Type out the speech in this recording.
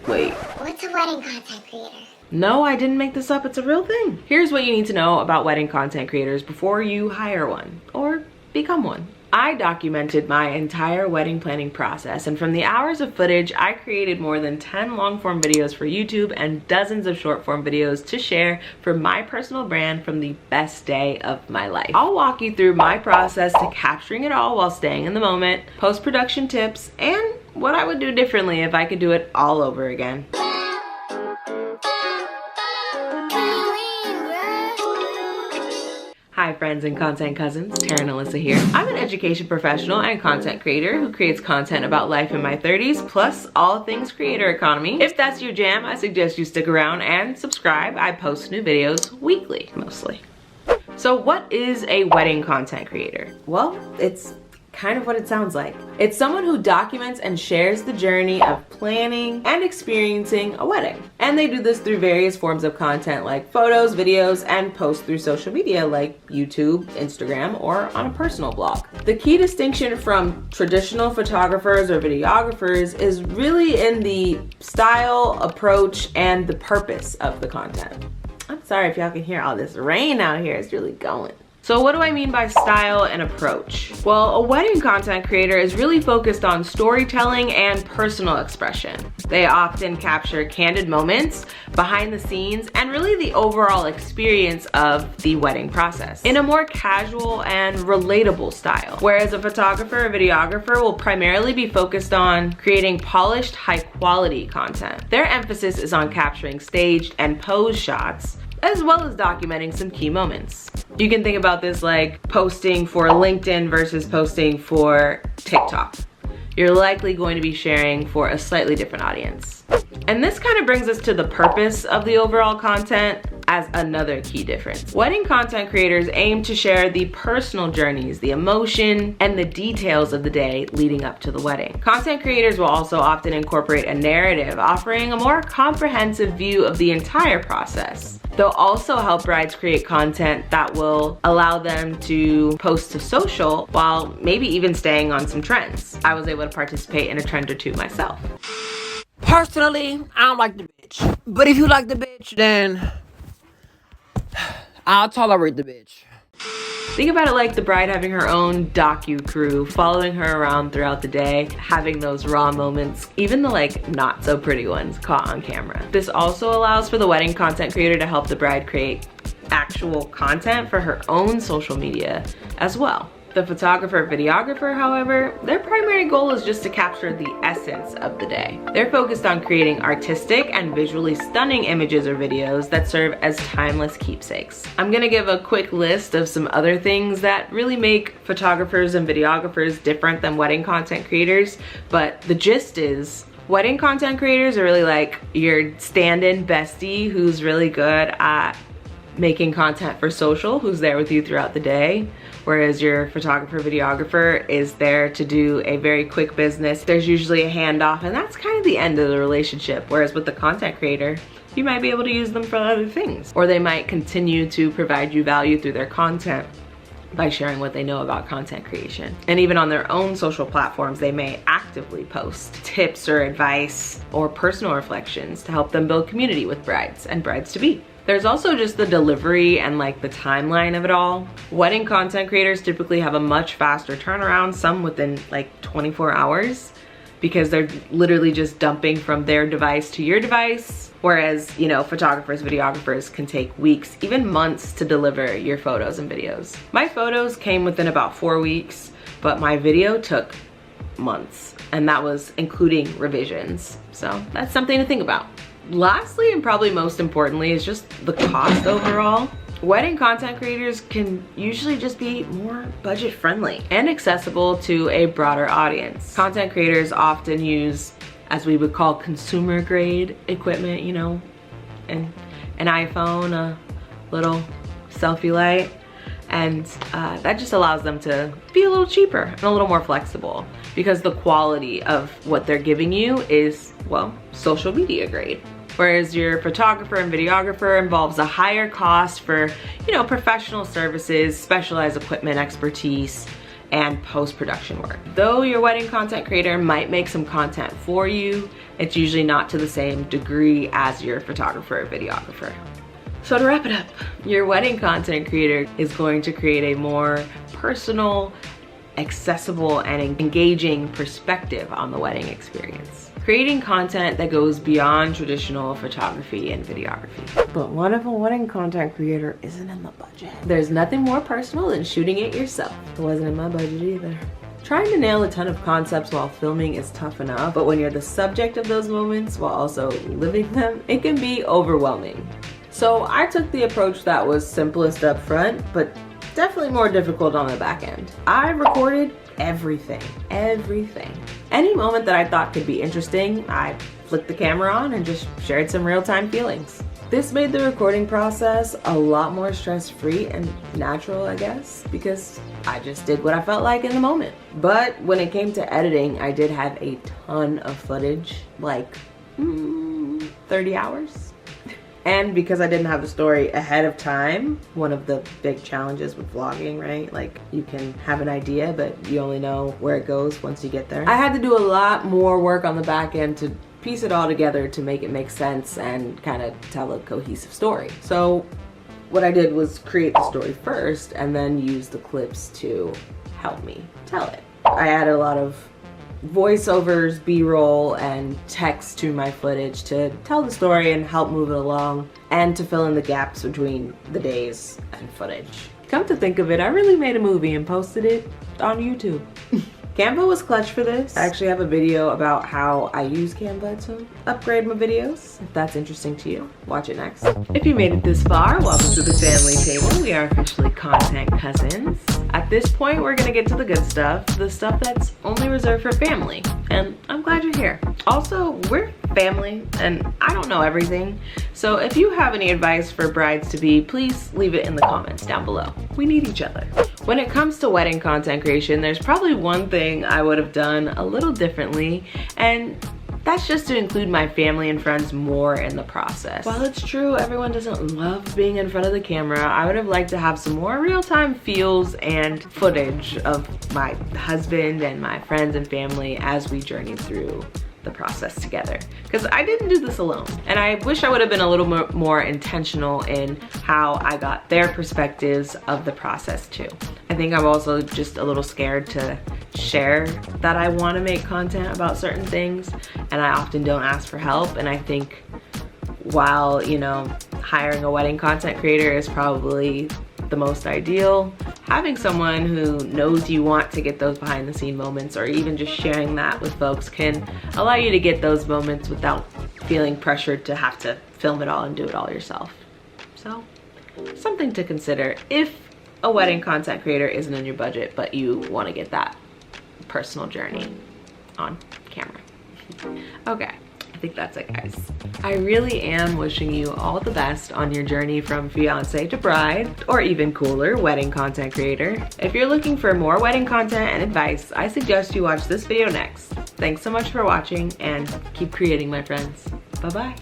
Wait. What's a wedding content creator? No, I didn't make this up. It's a real thing. Here's what you need to know about wedding content creators before you hire one or become one. I documented my entire wedding planning process, and from the hours of footage, I created more than 10 long form videos for YouTube and dozens of short form videos to share for my personal brand from the best day of my life. I'll walk you through my process to capturing it all while staying in the moment, post-production tips, and what I would do differently if I could do it all over again. Hi friends and content cousins, Tarynallyssa here. I'm an education professional and content creator who creates content about life in my 30s, plus all things creator economy. If that's your jam, I suggest you stick around and subscribe. I post new videos weekly, mostly. So what is a wedding content creator? Well, it's kind of what it sounds like. It's someone who documents and shares the journey of planning and experiencing a wedding. And they do this through various forms of content like photos, videos, and posts through social media like YouTube, Instagram, or on a personal blog. The key distinction from traditional photographers or videographers is really in the style, approach, and the purpose of the content. I'm sorry if y'all can hear all this rain out here, it's really going. So what do I mean by style and approach? Well, a wedding content creator is really focused on storytelling and personal expression. They often capture candid moments, behind the scenes, and really the overall experience of the wedding process in a more casual and relatable style. Whereas a photographer or videographer will primarily be focused on creating polished, high quality content. Their emphasis is on capturing staged and posed shots, as well as documenting some key moments. You can think about this like posting for LinkedIn versus posting for TikTok. You're likely going to be sharing for a slightly different audience. And this kind of brings us to the purpose of the overall content as another key difference. Wedding content creators aim to share the personal journeys, the emotion, and the details of the day leading up to the wedding. Content creators will also often incorporate a narrative, offering a more comprehensive view of the entire process. They'll also help brides create content that will allow them to post to social while maybe even staying on some trends. I was able to participate in a trend or two myself. Personally, I don't like the bitch. But if you like the bitch, then I'll tolerate the bitch. Think about it like the bride having her own docu crew, following her around throughout the day, having those raw moments, even the like not so pretty ones caught on camera. This also allows for the wedding content creator to help the bride create actual content for her own social media as well. The photographer, videographer, however, their primary goal is just to capture the essence of the day. They're focused on creating artistic and visually stunning images or videos that serve as timeless keepsakes. I'm gonna give a quick list of some other things that really make photographers and videographers different than wedding content creators, but the gist is wedding content creators are really like your stand-in bestie who's really good at making content for social, who's there with you throughout the day, whereas your photographer, videographer is there to do a very quick business. There's usually a handoff, and that's kind of the end of the relationship. Whereas with the content creator, you might be able to use them for other things, or they might continue to provide you value through their content by sharing what they know about content creation. And even on their own social platforms, they may actively post tips or advice or personal reflections to help them build community with brides and brides-to-be. There's also just the delivery and like the timeline of it all. Wedding content creators typically have a much faster turnaround, some within like 24 hours, because they're literally just dumping from their device to your device. Whereas, you know, photographers, videographers can take weeks, even months to deliver your photos and videos. My photos came within about 4 weeks, but my video took months, and that was including revisions. So that's something to think about. Lastly, and probably most importantly, is just the cost overall. Wedding content creators can usually just be more budget friendly and accessible to a broader audience. Content creators often use, as we would call, consumer grade equipment, you know, an iPhone, a little selfie light, and that just allows them to be a little cheaper and a little more flexible because the quality of what they're giving you is, well, social media grade. Whereas your photographer and videographer involves a higher cost for, you know, professional services, specialized equipment expertise, and post-production work. Though your wedding content creator might make some content for you, It's usually not to the same degree as your photographer or videographer. So to wrap it up, your wedding content creator is going to create a more personal, accessible, and engaging perspective on the wedding experience. Creating content that goes beyond traditional photography and videography. But what if a wedding content creator isn't in the budget? There's nothing more personal than shooting it yourself. It wasn't in my budget either. Trying to nail a ton of concepts while filming is tough enough, but when you're the subject of those moments while also living them, it can be overwhelming. So I took the approach that was simplest up front, but definitely more difficult on the back end. I recorded everything. Any moment that I thought could be interesting, I flicked the camera on and just shared some real-time feelings. This made the recording process a lot more stress-free and natural, I guess, because I just did what I felt like in the moment. But when it came to editing, I did have a ton of footage, like 30 hours. And because I didn't have the story ahead of time, one of the big challenges with vlogging, right? Like, you can have an idea, but you only know where it goes once you get there. I had to do a lot more work on the back end to piece it all together to make it make sense and kind of tell a cohesive story. So what I did was create the story first and then use the clips to help me tell it. I added a lot of voiceovers, B-roll, and text to my footage to tell the story and help move it along, and to fill in the gaps between the days and footage. Come to think of it, I really made a movie and posted it on YouTube. Canva was clutch for this. I actually have a video about how I use Canva to upgrade my videos. If that's interesting to you, watch it next. If you made it this far, welcome to the family table. We are officially content cousins. At this point, we're gonna get to the good stuff, the stuff that's only reserved for family. And I'm glad you're here. Also, we're family and I don't know everything. So if you have any advice for brides-to-be, please leave it in the comments down below. We need each other. When it comes to wedding content creation, there's probably one thing I would have done a little differently, and that's just to include my family and friends more in the process. While it's true everyone doesn't love being in front of the camera, I would have liked to have some more real-time feels and footage of my husband and my friends and family as we journeyed through the process together, because I didn't do this alone, and I wish I would have been a little more intentional in how I got their perspectives of the process too. I think I'm also just a little scared to share that I want to make content about certain things, and I often don't ask for help. And I think while, you know, hiring a wedding content creator is probably the most ideal, having someone who knows you want to get those behind the scene moments, or even just sharing that with folks, can allow you to get those moments without feeling pressured to have to film it all and do it all yourself. So, something to consider if a wedding content creator isn't in your budget, but you want to get that personal journey on camera. Okay. I think that's it, guys. I really am wishing you all the best on your journey from fiance to bride, or even cooler, wedding content creator. If you're looking for more wedding content and advice, I suggest you watch this video next. Thanks so much for watching, and keep creating, my friends. Bye-bye.